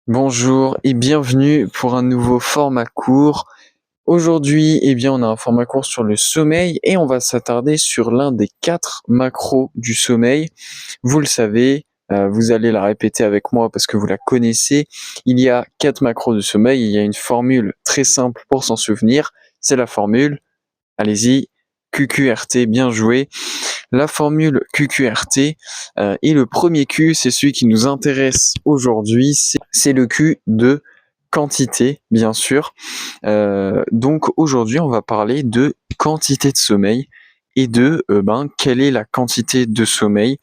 Bonjour et bienvenue pour un nouveau format court. Aujourd'hui, on a un format court sur le sommeil et on va s'attarder sur l'un des 4 macros du sommeil. Vous le savez, vous allez la répéter avec moi parce que vous la connaissez. Il y a 4 macros de sommeil, il y a une formule très simple pour s'en souvenir. C'est la formule, allez-y, QQRT, bien joué. La formule QQRT et le premier Q, c'est celui qui nous intéresse aujourd'hui, c'est le Q de quantité, bien sûr. Donc aujourd'hui, on va parler de quantité de sommeil et de quelle est la quantité de sommeil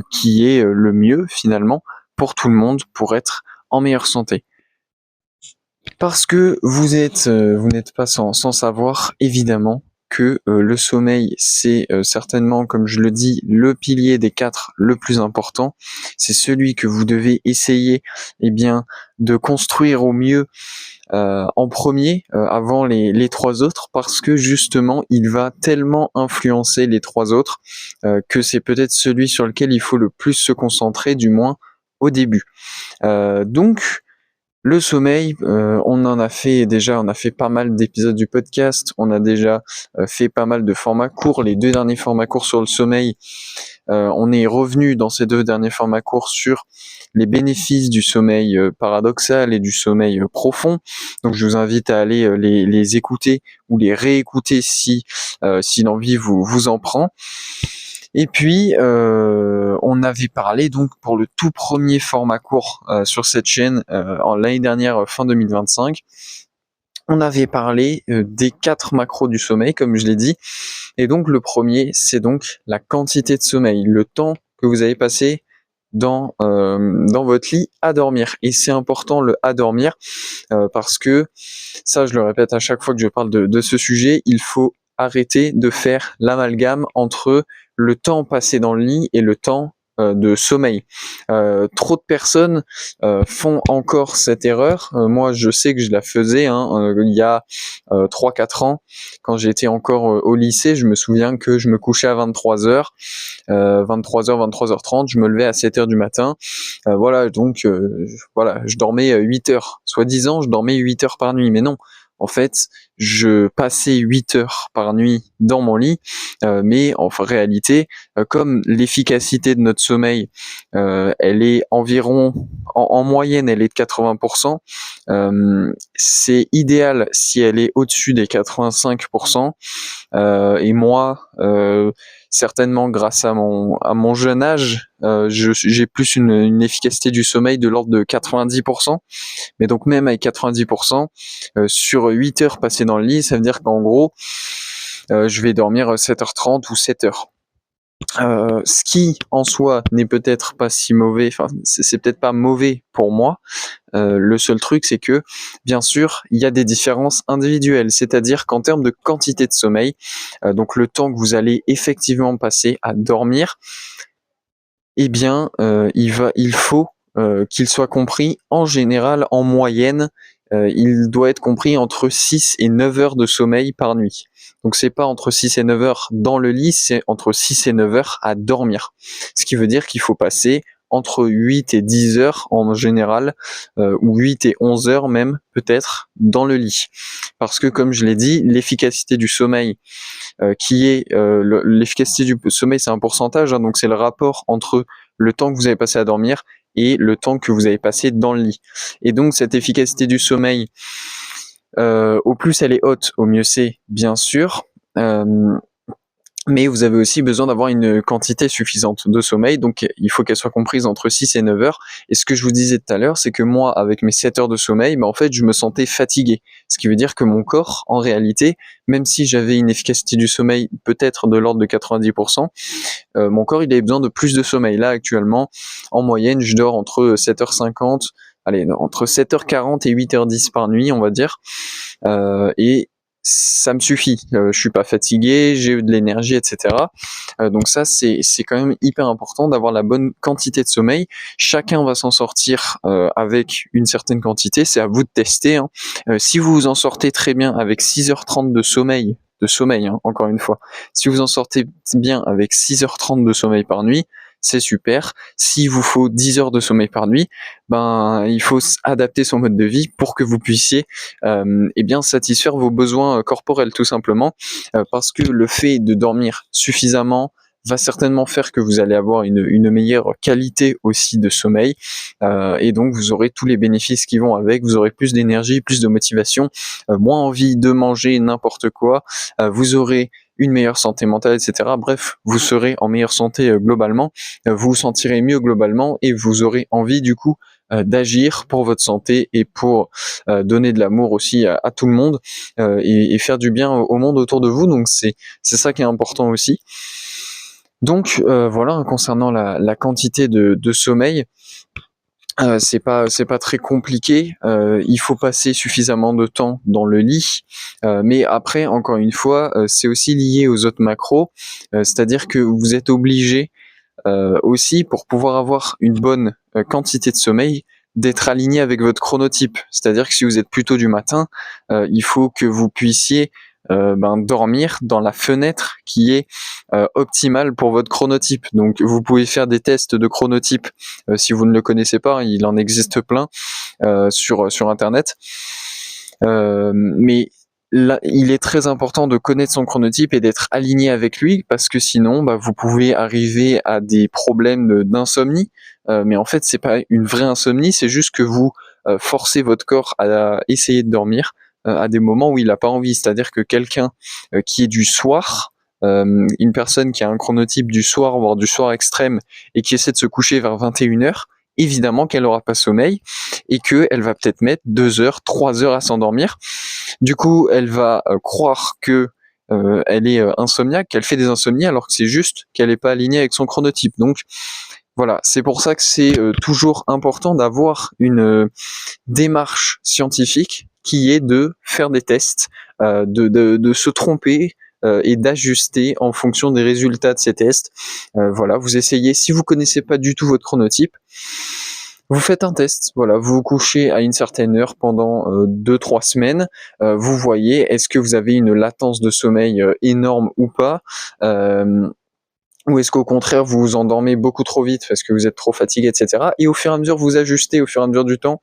qui est le mieux finalement pour tout le monde pour être en meilleure santé. Parce que vous n'êtes pas sans savoir, évidemment, que le sommeil, c'est certainement, comme je le dis, le pilier des 4 le plus important. C'est celui que vous devez essayer de construire au mieux en premier, avant les 3 autres, parce que justement, il va tellement influencer les 3 autres que c'est peut-être celui sur lequel il faut le plus se concentrer, du moins au début. Donc, le sommeil, on a fait pas mal d'épisodes du podcast, on a déjà fait pas mal de formats courts, les 2 derniers formats courts sur le sommeil, on est revenu dans ces 2 derniers formats courts sur les bénéfices du sommeil paradoxal et du sommeil profond. Donc je vous invite à aller les écouter ou les réécouter si l'envie vous en prend. Et puis, on avait parlé donc pour le tout premier format court sur cette chaîne l'année dernière, fin 2025. On avait parlé des 4 macros du sommeil, comme je l'ai dit. Et donc le premier, c'est donc la quantité de sommeil, le temps que vous avez passé dans votre lit à dormir. Et c'est important le à dormir parce que, ça je le répète à chaque fois que je parle de ce sujet, il faut arrêter de faire l'amalgame entre le temps passé dans le lit et le temps de sommeil. Trop de personnes font encore cette erreur. Moi, je sais que je la faisais il y a 3-4 ans, quand j'étais encore au lycée. Je me souviens que je me couchais à 23h, 23h30, je me levais à 7h du matin. Donc je dormais 8 heures. Soi-disant, je dormais 8 heures par nuit, mais non. En fait, je passais 8 heures par nuit dans mon lit, mais en réalité, comme l'efficacité de notre sommeil, elle est environ, en moyenne, elle est de 80%. C'est idéal si elle est au-dessus des 85%. Et moi, certainement grâce à mon jeune âge, j'ai plus une efficacité du sommeil de l'ordre de 90%. Mais donc même avec 90%, sur 8 heures passées dans le lit, ça veut dire qu'en gros, je vais dormir 7h30 ou 7 heures. Ce qui en soi n'est peut-être pas si mauvais, enfin c'est peut-être pas mauvais pour moi. Le seul truc, c'est que bien sûr il y a des différences individuelles, c'est-à-dire qu'en termes de quantité de sommeil, donc le temps que vous allez effectivement passer à dormir, il faut qu'il soit compris en général, en moyenne, il doit être compris entre 6 et 9 heures de sommeil par nuit. Donc c'est pas entre 6 et 9 heures dans le lit, c'est entre 6 et 9 heures à dormir. Ce qui veut dire qu'il faut passer entre 8 et 10 heures en général, ou 8 et 11 heures même peut-être dans le lit. Parce que comme je l'ai dit, l'efficacité du sommeil, l'efficacité du sommeil, c'est un pourcentage, donc c'est le rapport entre le temps que vous avez passé à dormir et le temps que vous avez passé dans le lit. Et donc cette efficacité du sommeil, au plus elle est haute, au mieux c'est, bien sûr. Mais vous avez aussi besoin d'avoir une quantité suffisante de sommeil, donc il faut qu'elle soit comprise entre 6 et 9 heures. Et ce que je vous disais tout à l'heure, c'est que moi, avec mes 7 heures de sommeil, en fait, je me sentais fatigué. Ce qui veut dire que mon corps, en réalité, même si j'avais une efficacité du sommeil peut-être de l'ordre de 90%, mon corps, il avait besoin de plus de sommeil. Là, actuellement, en moyenne, je dors entre 7h50, entre 7h40 et 8h10 par nuit, on va dire. Et ça me suffit. Je suis pas fatigué, j'ai eu de l'énergie, etc. Donc ça, c'est quand même hyper important d'avoir la bonne quantité de sommeil. Chacun va s'en sortir avec une certaine quantité. C'est à vous de tester. Si vous vous en sortez très bien avec 6h30 de sommeil, encore une fois, si vous en sortez bien avec 6h30 de sommeil par nuit, c'est super. S'il vous faut 10 heures de sommeil par nuit, il faut adapter son mode de vie pour que vous puissiez satisfaire vos besoins corporels tout simplement, parce que le fait de dormir suffisamment va certainement faire que vous allez avoir une meilleure qualité aussi de sommeil, et donc vous aurez tous les bénéfices qui vont avec, vous aurez plus d'énergie, plus de motivation, moins envie de manger n'importe quoi, vous aurez une meilleure santé mentale, etc. Bref, vous serez en meilleure santé globalement, vous vous sentirez mieux globalement et vous aurez envie du coup d'agir pour votre santé et pour donner de l'amour aussi à tout le monde, et faire du bien au monde autour de vous. Donc c'est ça qui est important aussi. Donc voilà, concernant la quantité de sommeil, c'est pas très compliqué. Il faut passer suffisamment de temps dans le lit, mais après encore une fois, c'est aussi lié aux autres macros, c'est-à-dire que vous êtes obligé aussi pour pouvoir avoir une bonne quantité de sommeil, d'être aligné avec votre chronotype. C'est-à-dire que si vous êtes plutôt du matin, il faut que vous puissiez dormir dans la fenêtre qui est optimale pour votre chronotype. Donc vous pouvez faire des tests de chronotype si vous ne le connaissez pas, il en existe plein sur internet. Mais là, il est très important de connaître son chronotype et d'être aligné avec lui, parce que sinon, vous pouvez arriver à des problèmes d'insomnie. Mais en fait, c'est pas une vraie insomnie, c'est juste que vous forcez votre corps à essayer de dormir à des moments où il n'a pas envie. C'est-à-dire que quelqu'un qui est du soir, une personne qui a un chronotype du soir, voire du soir extrême, et qui essaie de se coucher vers 21h, évidemment qu'elle n'aura pas sommeil et qu'elle va peut-être mettre 2 heures, 3 heures à s'endormir. Du coup, elle va croire que elle est insomniaque, qu'elle fait des insomnies, alors que c'est juste qu'elle n'est pas alignée avec son chronotype. Donc voilà, c'est pour ça que c'est toujours important d'avoir une démarche scientifique qui est de faire des tests, de se tromper et d'ajuster en fonction des résultats de ces tests. Voilà, vous essayez, si vous connaissez pas du tout votre chronotype, vous faites un test, voilà, vous vous couchez à une certaine heure pendant 2-3 semaines, vous voyez est-ce que vous avez une latence de sommeil énorme ou pas, ou est-ce qu'au contraire vous vous endormez beaucoup trop vite parce que vous êtes trop fatigué, etc. Et au fur et à mesure vous ajustez au fur et à mesure du temps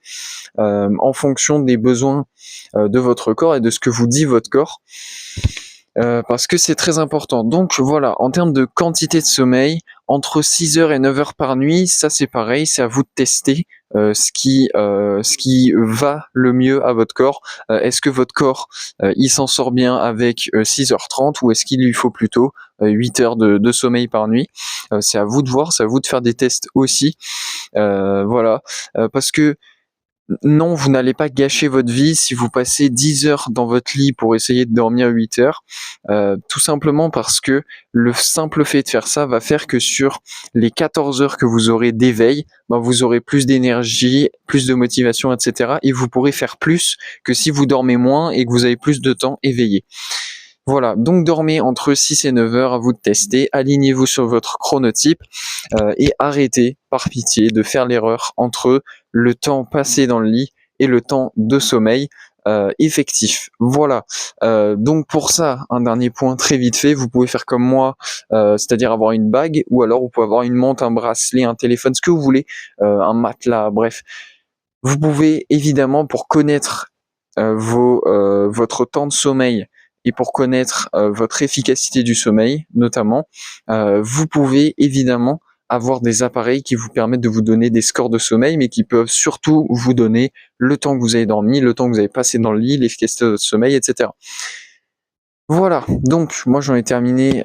en fonction des besoins de votre corps et de ce que vous dit votre corps. Parce que c'est très important. Donc voilà, en termes de quantité de sommeil, entre 6 heures et 9 heures par nuit, ça c'est pareil, c'est à vous de tester ce qui va le mieux à votre corps. Est-ce que votre corps il s'en sort bien avec 6h30 ou est-ce qu'il lui faut plutôt 8 heures de sommeil par nuit? C'est à vous de voir, c'est à vous de faire des tests aussi. Voilà, parce que non, vous n'allez pas gâcher votre vie si vous passez 10 heures dans votre lit pour essayer de dormir 8 heures, tout simplement parce que le simple fait de faire ça va faire que sur les 14 heures que vous aurez d'éveil, vous aurez plus d'énergie, plus de motivation, etc. et vous pourrez faire plus que si vous dormez moins et que vous avez plus de temps éveillé. Voilà, donc dormez entre 6 et 9 heures, à vous de tester, alignez-vous sur votre chronotype et arrêtez, par pitié, de faire l'erreur entre le temps passé dans le lit et le temps de sommeil effectif. Voilà, donc pour ça, un dernier point très vite fait, vous pouvez faire comme moi, c'est-à-dire avoir une bague, ou alors vous pouvez avoir une montre, un bracelet, un téléphone, ce que vous voulez, un matelas, bref. Vous pouvez évidemment, pour connaître votre temps de sommeil et pour connaître votre efficacité du sommeil notamment, vous pouvez évidemment avoir des appareils qui vous permettent de vous donner des scores de sommeil, mais qui peuvent surtout vous donner le temps que vous avez dormi, le temps que vous avez passé dans le lit, l'efficacité de votre sommeil, etc. Voilà, donc moi j'en ai terminé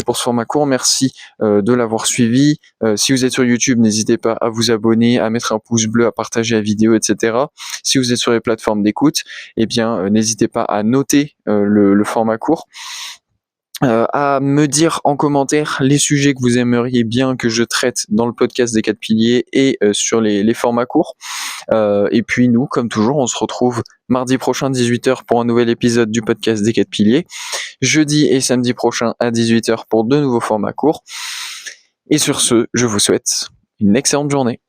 pour ce format court. Merci de l'avoir suivi. Si vous êtes sur YouTube, n'hésitez pas à vous abonner, à mettre un pouce bleu, à partager la vidéo, etc. Si vous êtes sur les plateformes d'écoute, n'hésitez pas à noter le format court. À me dire en commentaire les sujets que vous aimeriez bien que je traite dans le podcast des 4 piliers et sur les formats courts. Et puis nous, comme toujours, on se retrouve mardi prochain 18h pour un nouvel épisode du podcast des 4 piliers. Jeudi et samedi prochain à 18h pour de nouveaux formats courts. Et sur ce, je vous souhaite une excellente journée.